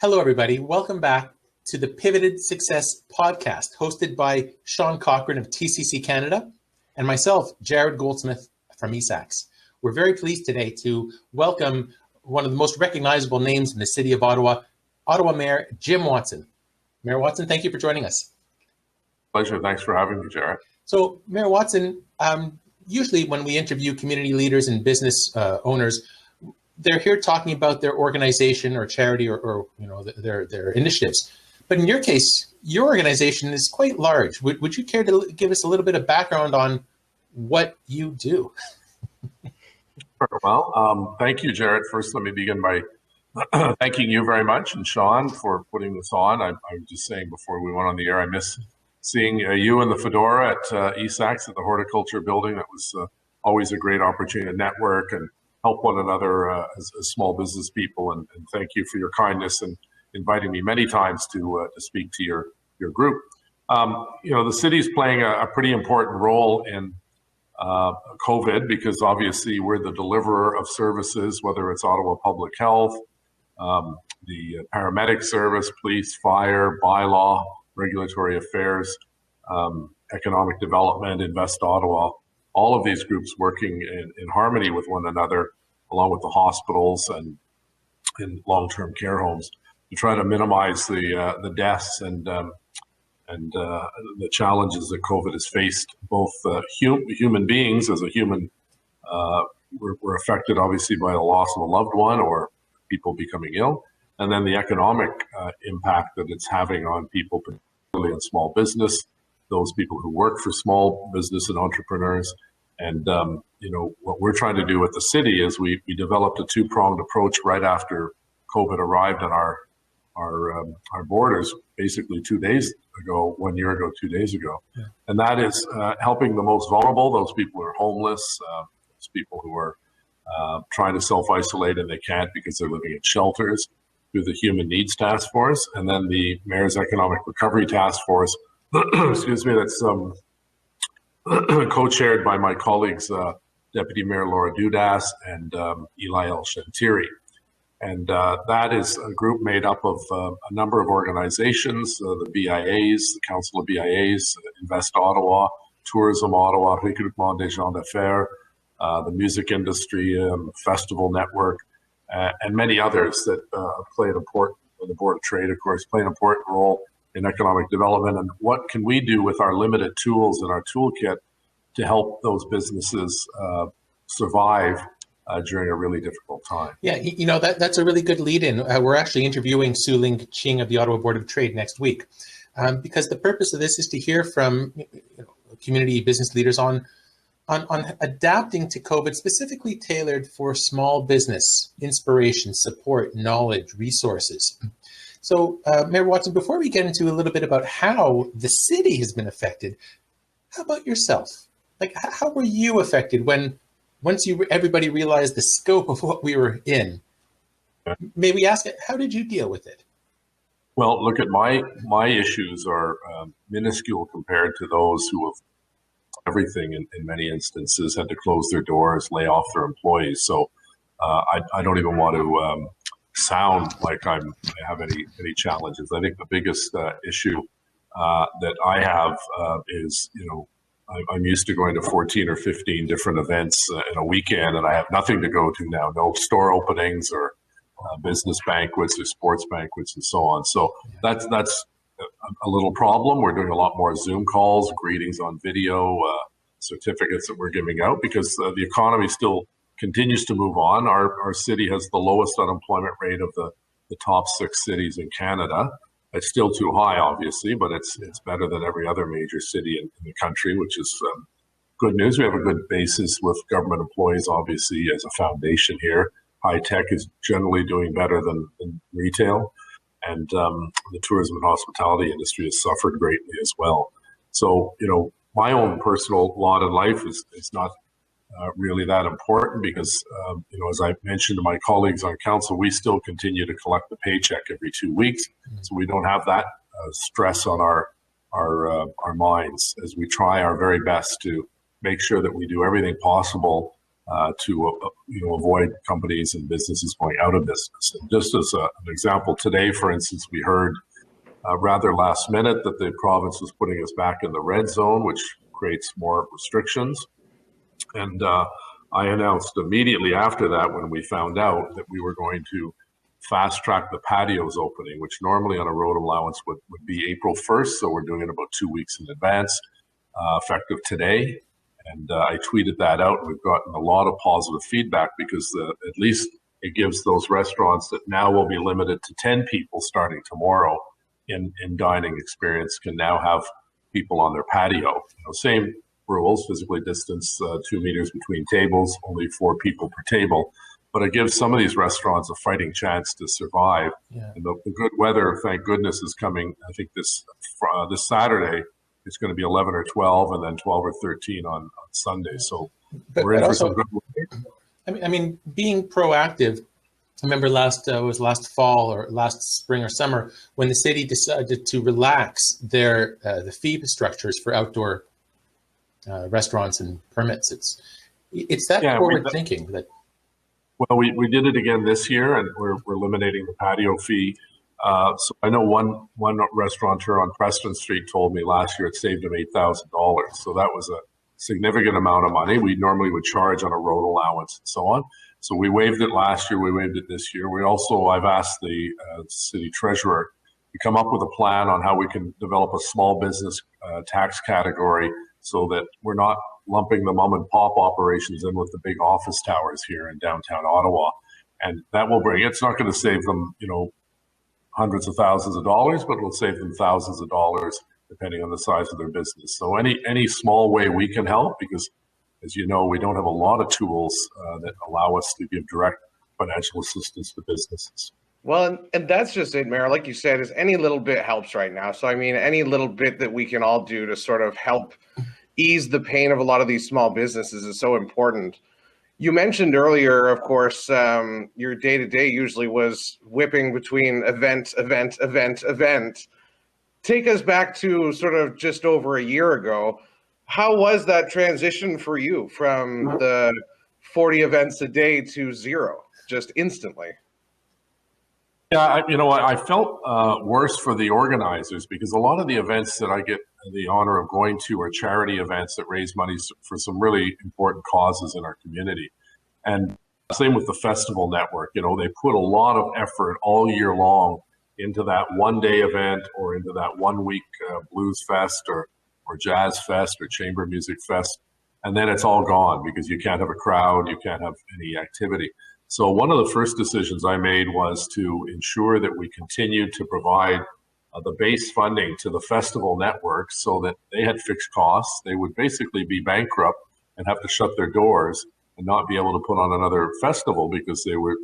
Hello, everybody. Welcome back to the Pivoted Success podcast, hosted by Sean Cochran of TCC Canada and myself, Jared Goldsmith from eSAX. We're very pleased today to welcome one of the most recognizable names in the City of Ottawa, Ottawa Mayor Jim Watson. Mayor Watson, thank you for joining us. Pleasure. Thanks for having me, Jared. So, Mayor Watson, usually when we interview community leaders and business owners, they're here talking about their organization or charity or their initiatives. But in your case, your organization is quite large. Would you care to give us a little bit of background on what you do? Well, thank you, Jared. First, let me begin by thanking you very much and Sean for putting this on. I was just saying before we went on the air, I miss seeing you in the fedora at eSAX at the horticulture building. That was always a great opportunity to network and help one another as small business people. And thank you for your kindness and inviting me many times to speak to your group. The city's playing a pretty important role in COVID because obviously we're the deliverer of services, whether it's Ottawa Public Health, the paramedic service, police, fire, bylaw, regulatory affairs, economic development, Invest Ottawa. All of these groups working in harmony with one another, along with the hospitals and long-term care homes, to try to minimize the deaths and the challenges that COVID has faced. Both human beings as a human, we're affected obviously by the loss of a loved one or people becoming ill, and then the economic impact that it's having on people, particularly in small business, those people who work for small business and entrepreneurs. And, what we're trying to do with the city is we developed a two-pronged approach right after COVID arrived on our borders, basically 2 days ago, 1 year ago, 2 days ago. Yeah. And that is helping the most vulnerable, those people who are homeless, those people who are trying to self-isolate and they can't because they're living in shelters, through the Human Needs Task Force, and then the Mayor's Economic Recovery Task Force, excuse me, that's co-chaired by my colleagues, Deputy Mayor Laura Dudas and Eli El Shantiri. And that is a group made up of a number of organizations, the BIAs, the Council of BIAs, Invest Ottawa, Tourism Ottawa, Regroupement des gens d'affaires, the music industry, Festival Network, and many others that play an important, the Board of Trade, of course, play an important role in economic development. And what can we do with our limited tools in our toolkit to help those businesses survive during a really difficult time? Yeah, that's a really good lead in. We're actually interviewing Su Ling Ching of the Ottawa Board of Trade next week because the purpose of this is to hear from community business leaders on adapting to COVID, specifically tailored for small business, inspiration, support, knowledge, resources. So, Mayor Watson, before we get into a little bit about how the city has been affected, how about yourself? Like, how were you affected once everybody realized the scope of what we were in? May we ask, how did you deal with it? Well, look, at my issues are minuscule compared to those who have everything in many instances, had to close their doors, lay off their employees. So I don't even want to sound like I have any challenges. I think the biggest issue that I have is, I'm used to going to 14 or 15 different events in a weekend, and I have nothing to go to now. No store openings or business banquets or sports banquets and so on. So that's a little problem. We're doing a lot more Zoom calls, greetings on video, certificates that we're giving out because the economy still continues to move on. Our city has the lowest unemployment rate of the top 6 cities in Canada. It's still too high, obviously, but it's better than every other major city in the country, which is good news. We have a good basis with government employees, obviously, as a foundation here. High tech is generally doing better than retail, and the tourism and hospitality industry has suffered greatly as well. So, my own personal lot in life is not really that important because, as I mentioned to my colleagues on council, we still continue to collect the paycheck every 2 weeks. So we don't have that stress on our minds as we try our very best to make sure that we do everything possible to avoid companies and businesses going out of business. And just as an example, today, for instance, we heard rather last minute that the province was putting us back in the red zone, which creates more restrictions. And I announced immediately after that, when we found out, that we were going to fast track the patios opening, which normally on a road allowance would be April 1st. So we're doing it about 2 weeks in advance, effective today. And I tweeted that out, and we've gotten a lot of positive feedback because at least it gives those restaurants that now will be limited to 10 people starting tomorrow in dining experience can now have people on their patio. Same rules, physically distance 2 meters between tables, only 4 people per table. But it gives some of these restaurants a fighting chance to survive. Yeah. And the good weather, thank goodness, is coming. I think this Saturday, it's going to be 11 or 12, and then 12 or 13 on Sunday. So we're in for some good weather. I mean, being proactive. I remember last fall or last spring or summer when the city decided to relax their the fee structures for outdoor restaurants and permits. It's that forward thinking that. Well, we did it again this year, and we're eliminating the patio fee. So I know one restaurateur on Preston Street told me last year it saved him $8,000. So that was a significant amount of money. We normally would charge on a road allowance and so on. So we waived it last year. We waived it this year. I've asked the city treasurer to come up with a plan on how we can develop a small business tax category so that we're not lumping the mom and pop operations in with the big office towers here in downtown Ottawa. And that will it's not going to save them, hundreds of thousands of dollars, but it will save them thousands of dollars depending on the size of their business. So any small way we can help, because as you know, we don't have a lot of tools that allow us to give direct financial assistance to businesses. Well, and that's just it, Mayor. Like you said, is any little bit helps right now. So, I mean, any little bit that we can all do to sort of help ease the pain of a lot of these small businesses is so important. You mentioned earlier, of course, your day-to-day usually was whipping between event. Take us back to sort of just over a year ago. How was that transition for you from the 40 events a day to 0, just instantly? Yeah, I felt worse for the organizers because a lot of the events that I get the honor of going to are charity events that raise money for some really important causes in our community. And same with the festival network. They put a lot of effort all year long into that one-day event or into that one-week blues fest or jazz fest or chamber music fest. And then it's all gone because you can't have a crowd, you can't have any activity. So one of the first decisions I made was to ensure that we continued to provide the base funding to the festival network so that they had fixed costs. They would basically be bankrupt and have to shut their doors and not be able to put on another festival because they were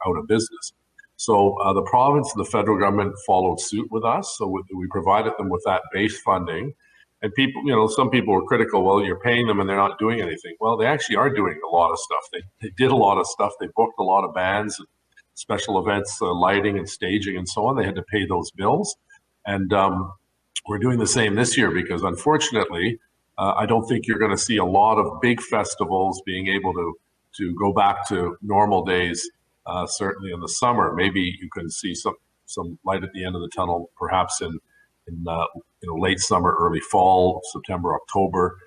out of business. So the province and the federal government followed suit with us. So we provided them with that base funding. And people, some people were critical. Well, you're paying them and they're not doing anything. Well, they actually are doing a lot of stuff. They did a lot of stuff. They booked a lot of bands, special events, lighting and staging and so on. They had to pay those bills. And we're doing the same this year because unfortunately, I don't think you're going to see a lot of big festivals being able to go back to normal days, certainly in the summer. Maybe you can see some light at the end of the tunnel, perhaps in late summer, early fall, September, October,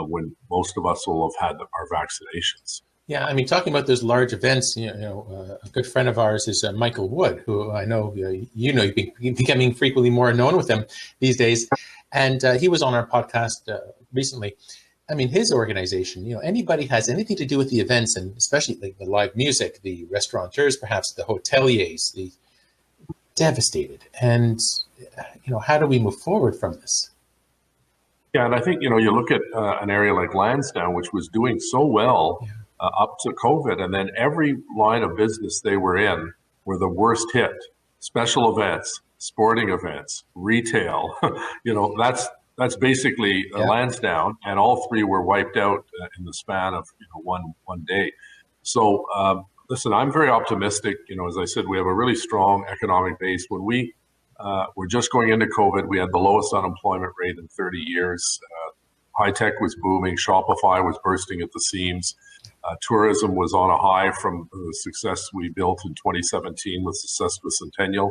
when most of us will have had our vaccinations. Yeah, I mean, talking about those large events, a good friend of ours is Michael Wood, who I know you've been becoming frequently more known with him these days, and he was on our podcast recently. I mean, his organization, anybody has anything to do with the events, and especially like the live music, the restaurateurs, perhaps the hoteliers, the devastated. And how do we move forward from this? Yeah, and I think you look at an area like Lansdowne, which was doing so well. Yeah. Up to COVID, and then every line of business they were in were the worst hit. Special events, sporting events, retail, that's basically Lansdowne, and all three were wiped out in the span of one day. So listen, I'm very optimistic. As I said, we have a really strong economic base. When we were just going into COVID, we had the lowest unemployment rate in 30 years. high tech was booming. Shopify was bursting at the seams. Tourism was on a high from the success we built in 2017 with the Sesquicentennial.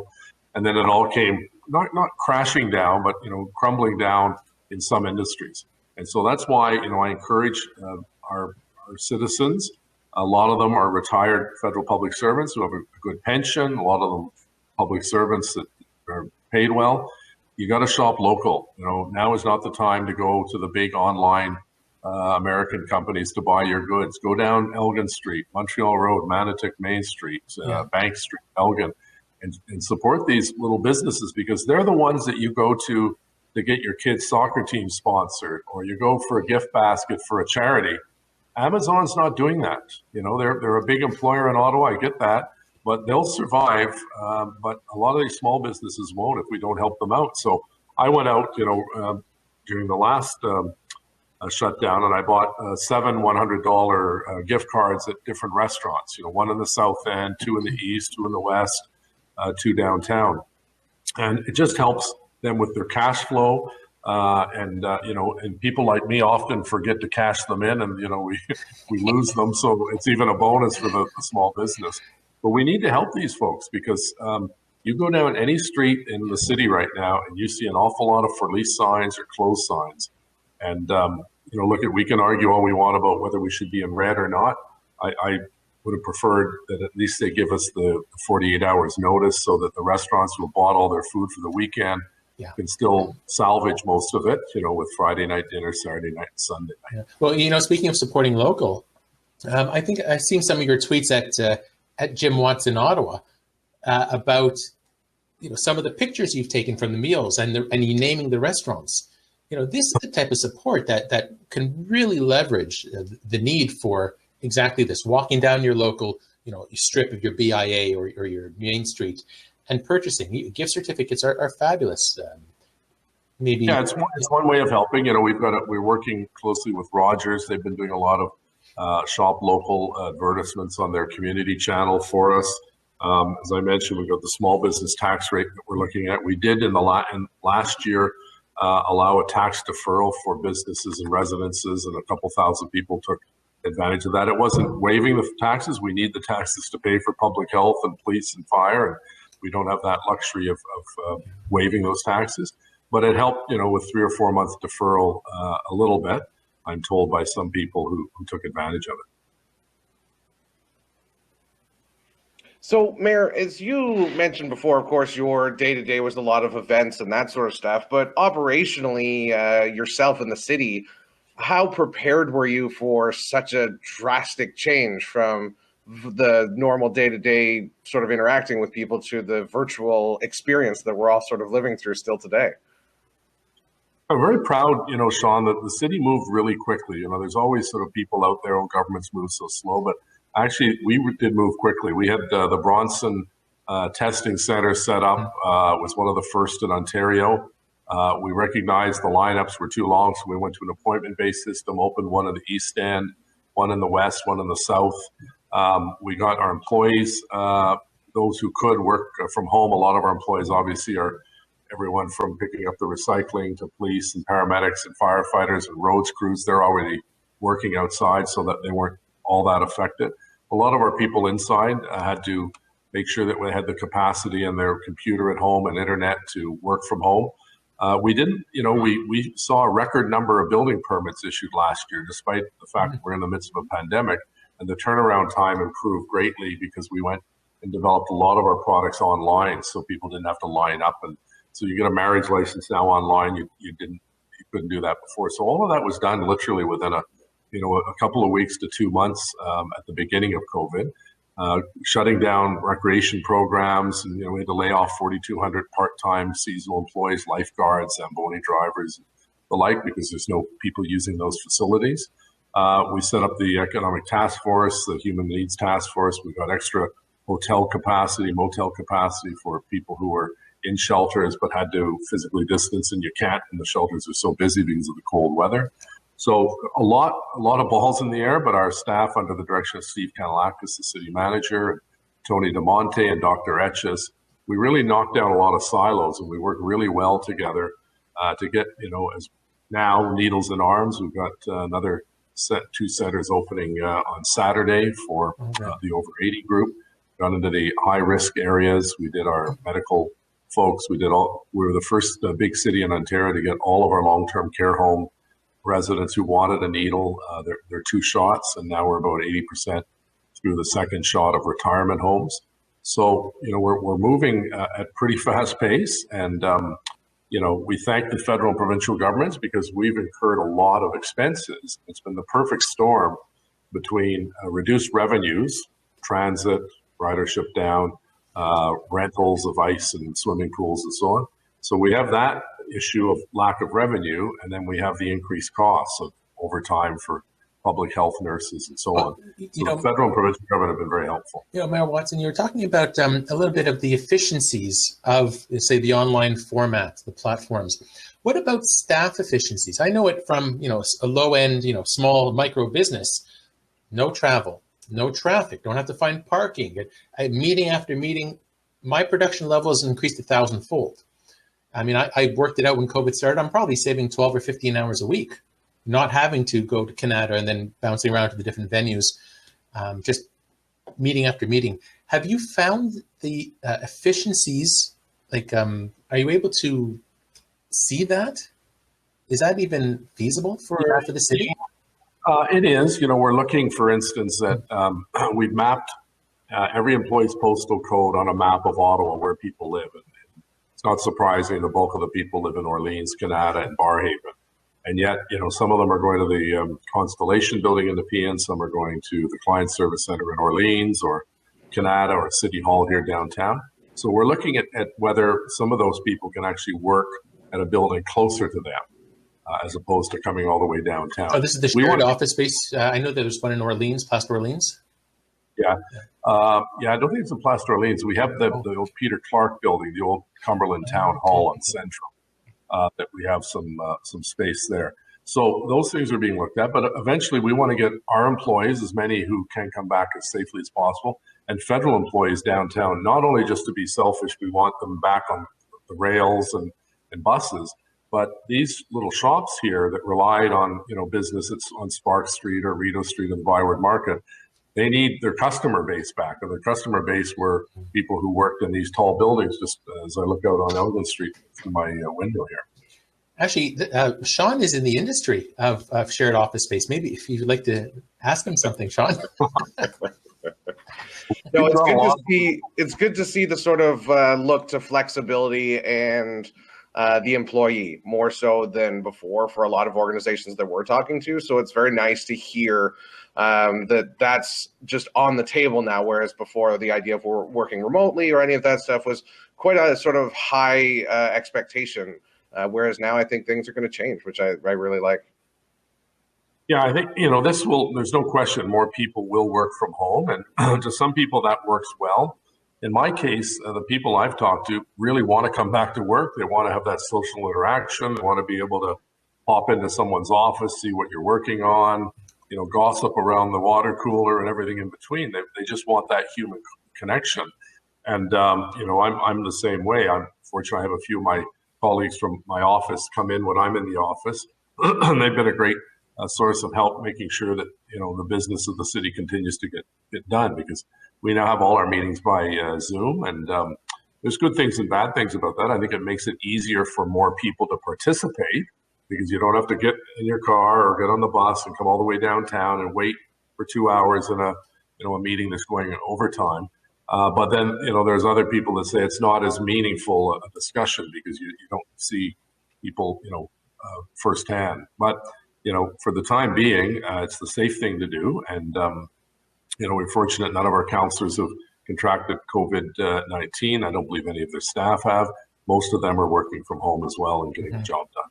And then it all came not crashing down, but crumbling down in some industries. And so that's why I encourage our citizens. A lot of them are retired federal public servants who have a good pension. A lot of them public servants that are paid well. You got to shop local. Now is not the time to go to the big online American companies to buy your goods. Go down Elgin Street, Montreal Road, Manotick Main Street, Bank Street, Elgin. And support these little businesses, because they're the ones that you go to get your kid's soccer team sponsored, or you go for a gift basket for a charity. Amazon's not doing that. They're a big employer in Ottawa. I get that, but they'll survive. But a lot of these small businesses won't if we don't help them out. So I went out, during the last shutdown, and I bought 7 $100 gift cards at different restaurants. One in the South End, 2 in the East, 2 in the West, 2 downtown, and it just helps them with their cash flow. And people like me often forget to cash them in, and we lose them. So it's even a bonus for the small business. But we need to help these folks, because you go down any street in the city right now, and you see an awful lot of for lease signs or closed signs. And we can argue all we want about whether we should be in red or not. I would have preferred that at least they give us the 48 hours notice, so that the restaurants who bought all their food for the weekend can still salvage most of it, with Friday night dinner, Saturday night, and Sunday night. Yeah. Well, speaking of supporting local, I think I've seen some of your tweets at Jim Watts in Ottawa about some of the pictures you've taken from the meals and you naming the restaurants. This is the type of support that can really leverage the need for exactly this: walking down your local strip of your BIA or your Main Street and purchasing. Gift certificates are fabulous. It's one way of helping. We're working closely with Rogers. They've been doing a lot of shop local advertisements on their community channel for us. As I mentioned, we've got the small business tax rate that we're looking at. We did in last year allow a tax deferral for businesses and residences, and a couple thousand people took advantage of that. It wasn't waiving the taxes. We need the taxes to pay for public health and police and fire, and we don't have that luxury of waiving those taxes. But it helped, with 3 or 4 months deferral a little bit, I'm told by some people who took advantage of it. So, Mayor, as you mentioned before, of course, your day-to-day was a lot of events and that sort of stuff, but operationally, yourself in the city, how prepared were you for such a drastic change from the normal day-to-day sort of interacting with people to the virtual experience that we're all sort of living through still today? I'm very proud, Sean, that the city moved really quickly. There's always sort of people out there, governments move so slow, but actually we did move quickly. We had the Bronson testing center set up, was one of the first in Ontario. We recognized the lineups were too long, so we went to an appointment-based system, opened one in the East End, one in the West, one in the South. We got our employees, those who could work from home. A lot of our employees obviously are everyone from picking up the recycling to police and paramedics and firefighters and roads crews. They're already working outside so that they weren't all that affected. A lot of our people inside had to make sure that we had the capacity in their computer at home and internet to work from home. We didn't, we saw a record number of building permits issued last year, despite the fact that we're in the midst of a pandemic, and the turnaround time improved greatly because we went and developed a lot of our products online, so people didn't have to line up. And so you get a marriage license now online. You couldn't do that before. So all of that was done literally within a couple of weeks to 2 months at the beginning of COVID. Shutting down recreation programs, and we had to lay off 4,200 part-time seasonal employees, lifeguards, Zamboni drivers, the like, because there's no people using those facilities. We set up the economic task force, the human needs task force. We got extra hotel capacity, motel capacity for people who were in shelters but had to physically distance, and you can't, and the shelters are so busy because of the cold weather. So a lot of balls in the air, but our staff under the direction of Steve Kanalakis, the city manager, Tony DeMonte and Dr. Etches, we really knocked down a lot of silos, and we worked really well together to get, as now, needles and arms. We've got another two centers opening on Saturday for the over 80 group. Got into the high risk areas. We did our medical folks. We were the first big city in Ontario to get all of our long-term care home residents who wanted a needle, their 2 shots, and now we're about 80% through the second shot of retirement homes. So, we're moving at pretty fast pace, and we thank the federal and provincial governments because we've incurred a lot of expenses. It's been the perfect storm between reduced revenues, transit, ridership down, rentals of ice and swimming pools and so on. So we have that issue of lack of revenue, and then we have the increased costs of overtime for public health nurses and so on. So the federal and provincial government have been very helpful. Mayor Watson, you were talking about a little bit of the efficiencies of, say, the online format, the platforms. What about staff efficiencies? I know it from, a low-end, small micro business, no travel, no traffic, don't have to find parking. Meeting after meeting, my production level has increased 1,000-fold. I mean, I worked it out when COVID started. I'm probably saving 12 or 15 hours a week, not having to go to Canada and then bouncing around to the different venues, just meeting after meeting. Have you found the efficiencies, are you able to see that? Is that even feasible for the city? It is. We're looking, for instance, that we've mapped every employee's postal code on a map of Ottawa where people live. And it's not surprising the bulk of the people live in Orleans, Canada, and Barhaven. And yet, some of them are going to the Constellation building in Nepean, some are going to the Client Service Center in Orleans or Canada or City Hall here downtown. So we're looking at whether some of those people can actually work at a building closer to them. As opposed to coming all the way downtown. Oh, this is the shared office space. I know there's one in Orleans, Place Orleans. Yeah. I don't think it's in Place Orleans. We have the old Peter Clark building, the old Cumberland Town Hall on Central, that we have some space there. So those things are being looked at, but eventually we want to get our employees, as many who can come back as safely as possible, and federal employees downtown, not only just to be selfish, we want them back on the rails and buses, but these little shops here that relied on, business that's on Spark Street or Rideau Street in the Byward Market, they need their customer base back. And their customer base were people who worked in these tall buildings, just as I look out on Elgin Street through my window here. Actually, Sean is in the industry of shared office space. Maybe if you'd like to ask him something, Sean. No, it's good to see the sort of look to flexibility and the employee more so than before for a lot of organizations that we're talking to. So it's very nice to hear that's just on the table now, whereas before the idea of working remotely or any of that stuff was quite a sort of high expectation. Whereas now I think things are going to change, which I really like. Yeah, I think, there's no question more people will work from home, and to some people that works well. In my case, the people I've talked to really want to come back to work. They want to have that social interaction. They want to be able to pop into someone's office, see what you're working on, gossip around the water cooler and everything in between. They just want that human connection. And, I'm the same way. I'm fortunate I have a few of my colleagues from my office come in when I'm in the office. And they've been a great source of help making sure that, the business of the city continues to get done, because we now have all our meetings by Zoom, and there's good things and bad things about that. I think it makes it easier for more people to participate because you don't have to get in your car or get on the bus and come all the way downtown and wait for 2 hours in a meeting that's going in overtime. But then, there's other people that say it's not as meaningful a discussion because you don't see people, firsthand. But, for the time being, it's the safe thing to do. And, we're fortunate none of our councillors have contracted COVID-19. I don't believe any of their staff have. Most of them are working from home as well and getting the job done.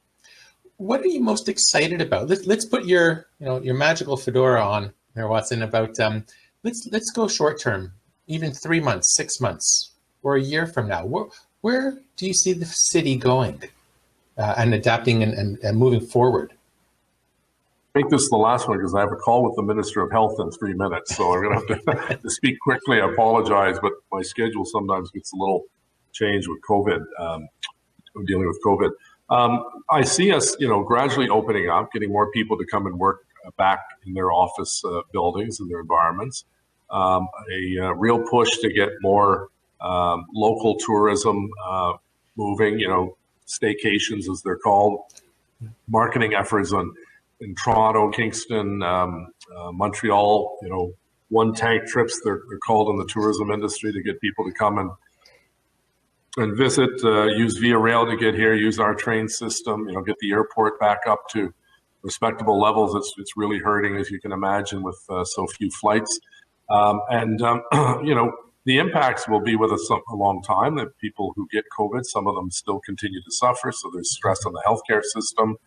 What are you most excited about? Let's put your magical fedora on, Mayor Watson. About let's go short term, even 3 months, 6 months, or a year from now. Where do you see the city going and adapting and moving forward? Make this the last one because I have a call with the Minister of Health in 3 minutes, so I'm going to have to speak quickly. I apologize, but my schedule sometimes gets a little changed with COVID, dealing with COVID. I see us, gradually opening up, getting more people to come and work back in their office buildings and their environments. A real push to get more local tourism moving, staycations as they're called, marketing efforts in Toronto, Kingston, Montreal, one tank trips they're called in the tourism industry to get people to come and visit, use Via Rail to get here, use our train system, get the airport back up to respectable levels. It's really hurting, as you can imagine, with so few flights. The impacts will be with us a long time. That people who get COVID, some of them still continue to suffer. So there's stress on the healthcare system.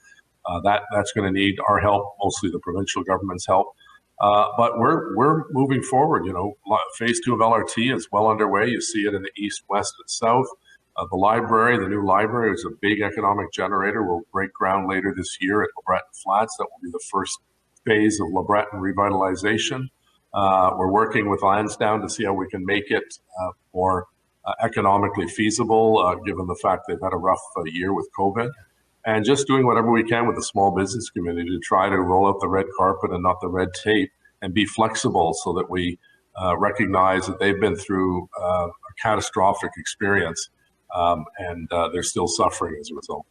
That's going to need our help, mostly the provincial government's help. But we're moving forward. Phase 2 of LRT is well underway. You see it in the east, west, and south. The new library is a big economic generator. We'll break ground later this year at LeBreton Flats. That will be the first phase of LeBreton revitalization. We're working with Lansdowne to see how we can make it more economically feasible, given the fact they've had a rough year with COVID. And just doing whatever we can with the small business community to try to roll out the red carpet and not the red tape, and be flexible so that we recognize that they've been through a catastrophic experience and they're still suffering as a result.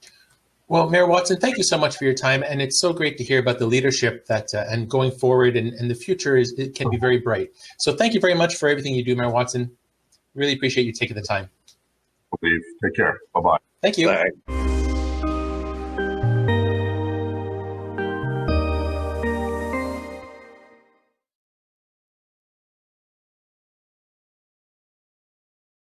Well, Mayor Watson, thank you so much for your time. And it's so great to hear about the leadership that and going forward, and the future it can be very bright. So thank you very much for everything you do, Mayor Watson. Really appreciate you taking the time. Take care. Bye-bye. Thank you. Bye.